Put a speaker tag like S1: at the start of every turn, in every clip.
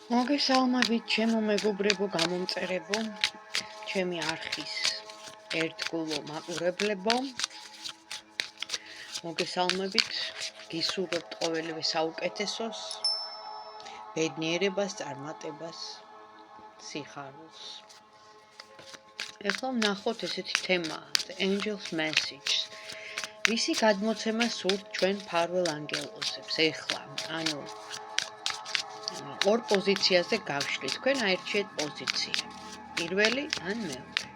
S1: მოგესალმებით, ჩემო მეგობრებო, გამომწერებო, ჩემი არხის ერთგულო მაყურებლებო. მოგესალმებით, გისურვებთ ყოველივე საუკეთესოს, ბედნიერებას, წარმატებას, სიხარულს. ეხლა ვნახოთ ესეთი თემა, The Angel's Message. ვისი გადმოცემა სურთ ჩვენ მფარველ ანგელოზებს? ეხლა, ორ პოზიციაზე გავშლით, თქვენ აირჩიეთ პოზიცია. პირველი ან მეორე.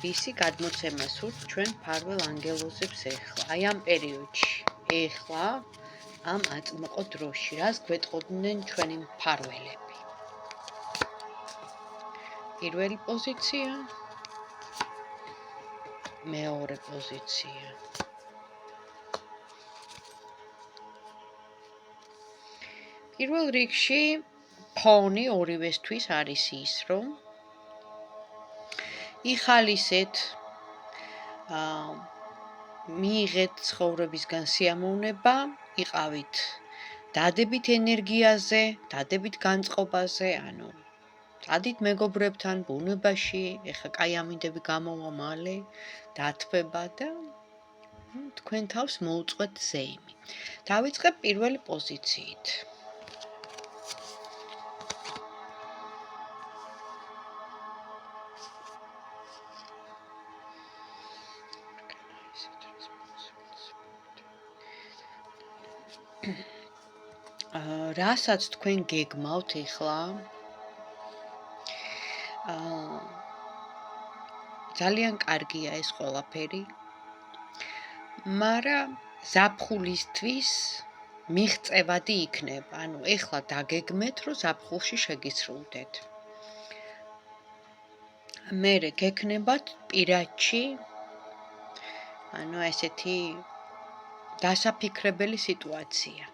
S1: ვისი გადმოცემა სურთ ჩვენ მფარველ ანგელოზებს ეხლა, აი ამ პერიოდში, ეხლა, ამ აწმყო დროში, რას გვეტყოდნენ ჩვენი მფარველები? პირველი პოზიცია, მეორე პოზიცია. პირველ რიგში ფონი ორივესთვის არის ის, რომ იხალისეთ, მიიღეთ ცხოვრებისგან სიამოვნება, იყავით დადებით ენერგიაზე, დადებით განწყობაზე, წადით მეგობრებთან ბუნებაში, ეხლა კაი ამინდები გამოვა მალე, დათბება და თქვენ თავს მოუწყვეთ ზეიმი. დავიწყებ პირველი პოზიციით. რასაც თქვენ გეგმავთ ეხლა, ძალიან კარგია ეს ყველაფერი, მაგრამ ზაფხულისთვის მიღწევადი იქნება. ეხლა დაგეგმეთ, რომ ზაფხულში შეგიცრულდეთ. მერე გექნებათ პირადში, ესეთი დასაფიქრებელი სიტუაცია.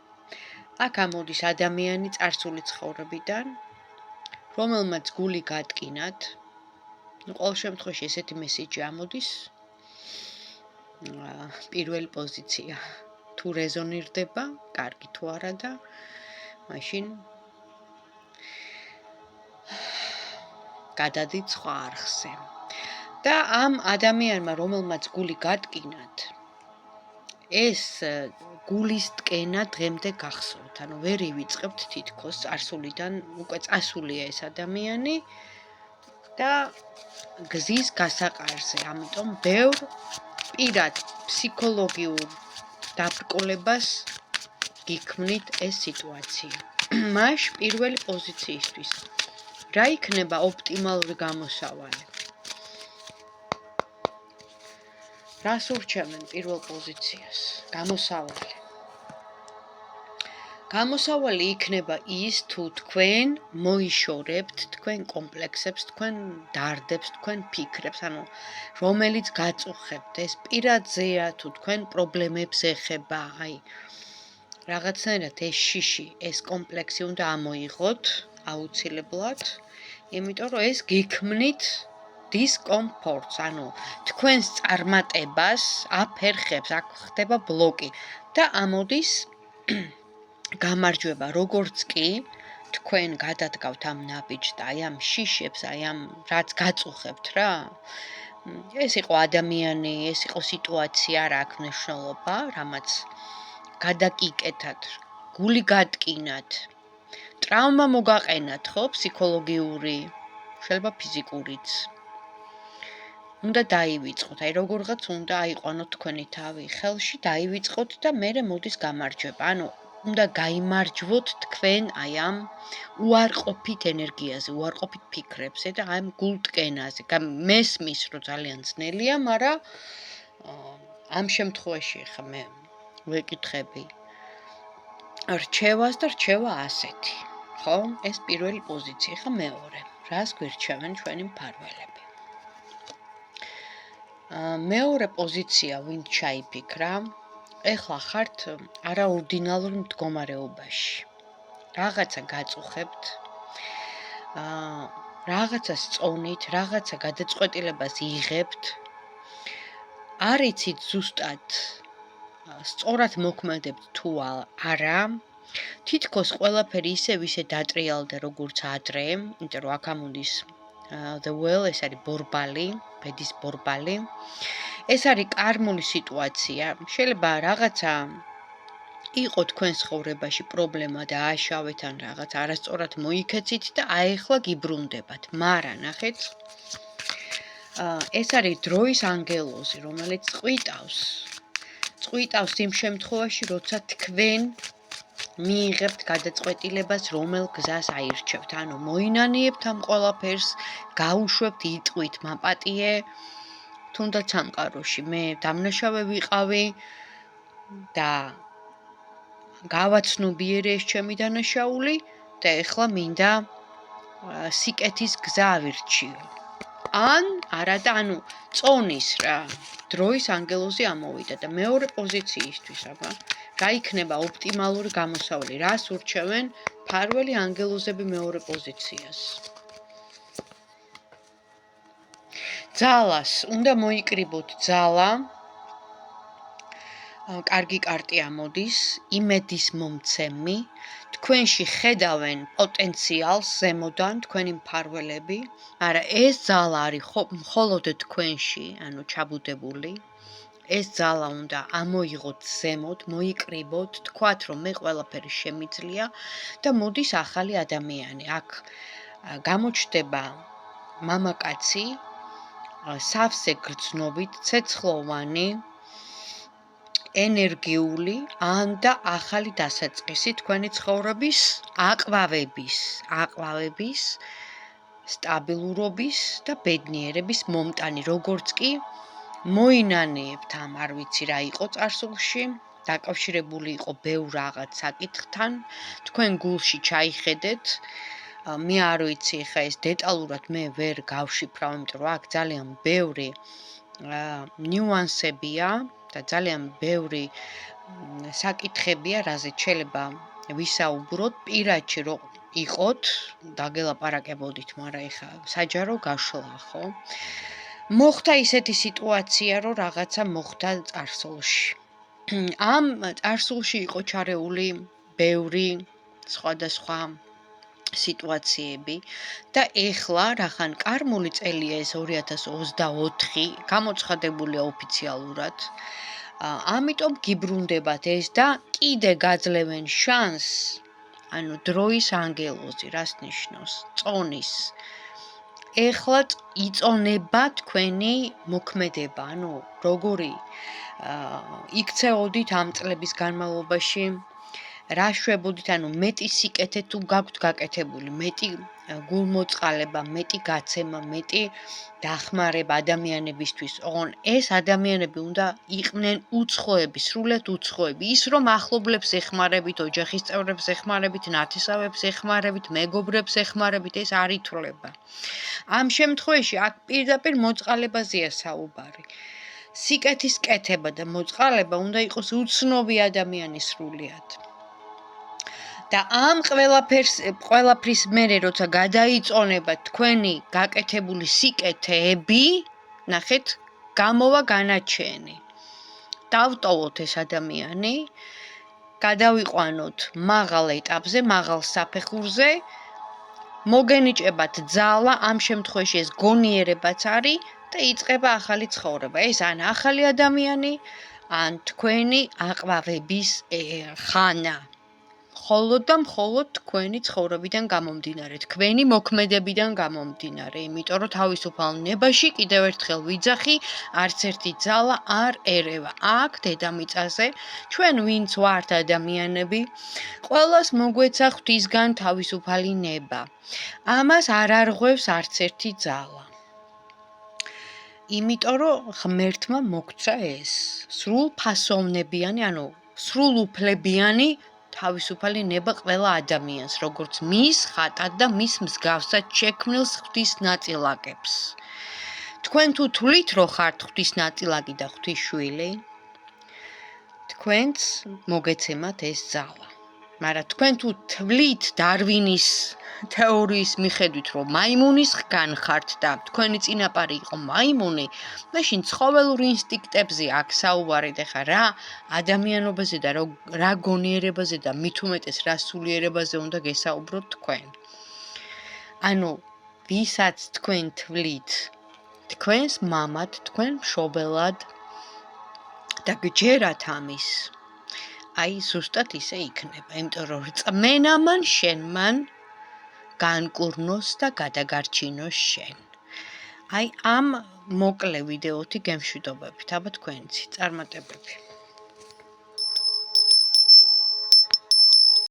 S1: აქ ამოდის ადამიანი წარსული ცხოვრებიდან, რომელმაც გული გატკინათ, ყოველ შემთხვევაში ესეთი მესიჯი ამოდის, პირველი პოზიცია. თუ რეზონირდება, კარგი თუ არა და მაშინ გადადით სხვა არხზე. და ამ ადამიანმა, რომელმაც გული გატკინათ, ეს გულის ტკენა დღემდე გახსოვთ, ვერ ივიწყებთ თითქოს წარსულიდან, უკვე წასულია ეს ადამიანი და გზის გასაყარზე, ამიტომ ბევრ პირად ფსიქოლოგიურ დაბრკოლებას გიქმნით ეს სიტუაცია. მაშ პირველი პოზიციისთვის რა იქნება ოპტიმალური გამოსავალი? რას ურჩევენ პირველ პოზიციას? გამოსავალი. გამოსავალი იქნება ის, თუ თქვენ მოიშორებთ თქვენ კომპლექსებს, თქვენ დარდებს, თქვენ ფიქრებს, რომელიც გაწუხებთ, ეს პირადზეა, თუ თქვენ პრობლემებს ეხება, რაღაცნაირად ეს შიში, ეს კომპლექსი უნდა ამოიღოთ აუცილებლად, იმიტომ რომ ეს გიქმნით დისკომფორტს, თქვენს წარმატებას აფერხებს, აქ ხდება ბლოკი და ამოდის გამარჯვება, როგორც კი თქვენ გადადგავთ ამ ნაბიჯს და ამ შიშებს, ამ რაც გაწუხებთ რა. ეს იყო ადამიანი, ეს იყო სიტუაცია, რა აქვს მნიშვნელობა, რამაც გადაკიკეთათ, გული გატკინათ, ტრავმა მოგაყენათ, ხო, ფსიქოლოგიური, შეიძლება ფიზიკურიც. უნდა დაივიწყოთ, როგორღაც უნდა აიყვანოთ თქვენი თავი ხელში, დაივიწყოთ და მერე მოდის გამარჯვება. უნდა გაიმარჯვოთ თქვენ ამ უარყოფით ენერგიაზე, უარყოფით ფიქრებზე და ამ გულტკენაზე. მესმის, რომ ძალიან ძნელია, მაგრამ ამ შემთხვევაში ხა მე ვეკითხები რჩევას და რჩევა ასეთი, ხო? ეს პირველი პოზიცია, ხა მეორე. რას გვირჩევენ ჩვენი მფარველები? მეორე პოზიცია ვინ ჩაიფიქრა? ეხლა ხართ არაორდინალურ მდგომარეობაში. რაღაცა გაწუხებთ, რაღაცა სწონით, რაღაცა გადაწყვეტილებას იღებთ. არ იცით ზუსტად სწორად მოქმედებთ თუ არა თითქოს ყველაფერი ისე დატრიალდა როგორც ადრე, იმიტომ რომ აქ ამოდის The Well, ეს არის ბორბალი, ბედის ბორბალი. ეს არის კარმული სიტუაცია. შეიძლება რაღაცა იყო თქვენ ცხოვრებაში პრობლემა და ააშავეთ ან რაღაც არასწორად მოიქეცით და ახლა გიბრუნდებათ. მაგრამ ნახეთ, ეს არის დროის ანგელოზი, რომელიც წყვიტავს იმ შემთხვევაში, როცა თქვენ მიიღებთ გადაწყვეტილებას, რომელ გზას აირჩევთ. ანუ მოინანიებთ ამ ყველაფერს, გაუშვებთ, იტყვით, მაპატიე, თუნდაც სამყაროში. მე დამნაშავე ვიყავი და გავაცნობიერე ეს ჩემი დანაშაული და ეხლა მინდა სიკეთის გზა ავირჩიო. ან არადა, ანუ წონის რა, დროის ანგელოზი ამოვიდა და მეორე პოზიციისთვის, აბა, რა იქნება ოპტიმალური გამოსავალი? რას ურჩევენ მფარველი ანგელოზები მეორე პოზიციას? ძალას, უნდა მოიკრიბოთ ძალა. კარგი კარტი ამოდის, იმედის მომცემი, თქვენში ხედავენ პოტენციალს ზემოდან, თქვენი მფარველები, მაგრამ ეს ძალა არის მხოლოდ თქვენში, ანუ ჩაბუდებული. ეს ძალა უნდა ამოიღოთ ზემოთ, მოიკრიბოთ, თქვათ, რომ მე ყველაფერი შემიძლია და მოდის ახალი ადამიანი. აქ გამოჩნდება მამაკაცი, სავსე გრძნობით, ცეცხლოვანი, ენერგიული ან და ახალი დასაწყისი თქვენი ცხოვრების აყვავების, სტაბილურობის და ბედნიერების მომტანი, როგორც კი მოინანიებთ ამ არ ვიცი რა იყო წარსულში, დაკავშირებული იყო ბევრ რაღაც საკითხთან, თქვენ გულში ჩაიხედეთ. მე არ ვიცი, ხა ეს დეტალურად მე ვერ გავშიფრავ, იმიტომ რომ აქ ძალიან ბევრი ნიუანსებია და ძალიან ბევრი საკითხებია, რაზეც შეიძლება ვისაუბროთ. პირადში რომ იყოთ, დაგელაპარაკებოდით, მაგრამ ეხა საჯარო გაშლა, ხო? მოხდა ისეთი სიტუაცია, რომ რაღაცა მოხდა წარსულში. ამ წარსულში იყო ჩარეული ბევრი სხვადასხვა სიტუაციები და ეხლა რახან კარმული წელია ეს 2024, გამოცხადებულია ოფიციალურად. ამიტომ გიბრუნდებათ ეს და კიდე გაძლევენ შანსს, ანუ დროის ანგელოზი, რას ნიშნავს? წონის. ეხლა იწონება თქვენი მოქმედება, ანუ როგორი იქცეოდით ამ წლების განმავლობაში, რა შვებოდით, ანუ მეტი სიკეთე თუ გაქვთ გაკეთებული, მეტი გულმოწყალება, მეტი გაცემა, მეტი დახმარება ადამიანებისთვის. ოღონ ეს ადამიანები უნდა იყვნენ უცხოები, სრულად უცხოები. ის რომ ახლობლებს ეხმარებით, ოჯახის წევრებს ეხმარებით, ნათესავებს ეხმარებით, მეგობრებს ეხმარებით, ეს არ ითვლება. ამ შემთხვევაში აქ პირდაპირ მოწყალებაზეა საუბარი. სიკეთის კეთება და მოწყალება უნდა იყოს უცნობი ადამიანის სრულად. და ამ ყველაფრის მერე, როცა გადაიწონება თქვენი გაკეთებული სიკეთეები, ნახეთ, გამოვა განაჩენი. დავტოვოთ ეს ადამიანი, გადავიყვანოთ მაღალ ეტაპზე, მაღალ საფეხურზე, მოგენიჭებათ ძალა, ამ შემთხვევაში ეს გონიერებაც არის და იწყება ახალი ცხოვრება. ეს ან ახალი ადამიანი, ან თქვენი აყვავების ხანა. მხოლოდ და მხოლოდ თქვენი ცხოვრებიდან გამომდინარე, თქვენი მოქმედებიდან გამომდინარე, იმიტომ რომ თავისუფალ ნებაში კიდევ ერთხელ ვიძახი, არც ერთი ძალა არ ერევა. აქ დედამიწაზე ჩვენ ვინც ვართ ადამიანები, ყველას მოგვეცა ღვთისგან თავისუფალი ნება. ამას არ არღვევს არც ერთი ძალა. იმიტომ რომ ღმერთმა მოგცა ეს სრულფასოვნებიანი, ანუ სრულუფლებიანი თავისუფალი ნება ყველა ადამიანს, როგორც მის ხატად და მის მსგავსად შექმნილს ღვთის ნაწილაკებს. თქვენ თუ თვლით, რომ ხართ ღვთის ნაწილაკი და ღვთის შვილი, თქვენც მოგეცემათ ეს ძალა. მაგრამ თქვენ თუ თვლით დარვინის თეორიის მიხედვით, რომ მაიმუნის ხგან ხართ და თქვენი წინაპარი იყო მაიმუნი, მაშინ ცხოველურ ინსტინქტებზე აქ საუბარი და ხა რა ადამიანობაზე და რა გონიერებაზე და მით უმეტეს რა სულიერებაზე უნდა გესაუბროთ თქვენ. ანუ ვისაც თქვენ თვლით თქვენს მამად, თქვენ მშობელად და გჯერათ ამის, აი ზუსტად ისე იქნება, იმიტომ რომ რწმენა მან შენმან განკურნოს და გადაგარჩინოს შენ. აი ამ მოკლე ვიდეოთი გემშვიდობებით, აბა თქვენიცი წარმატებები.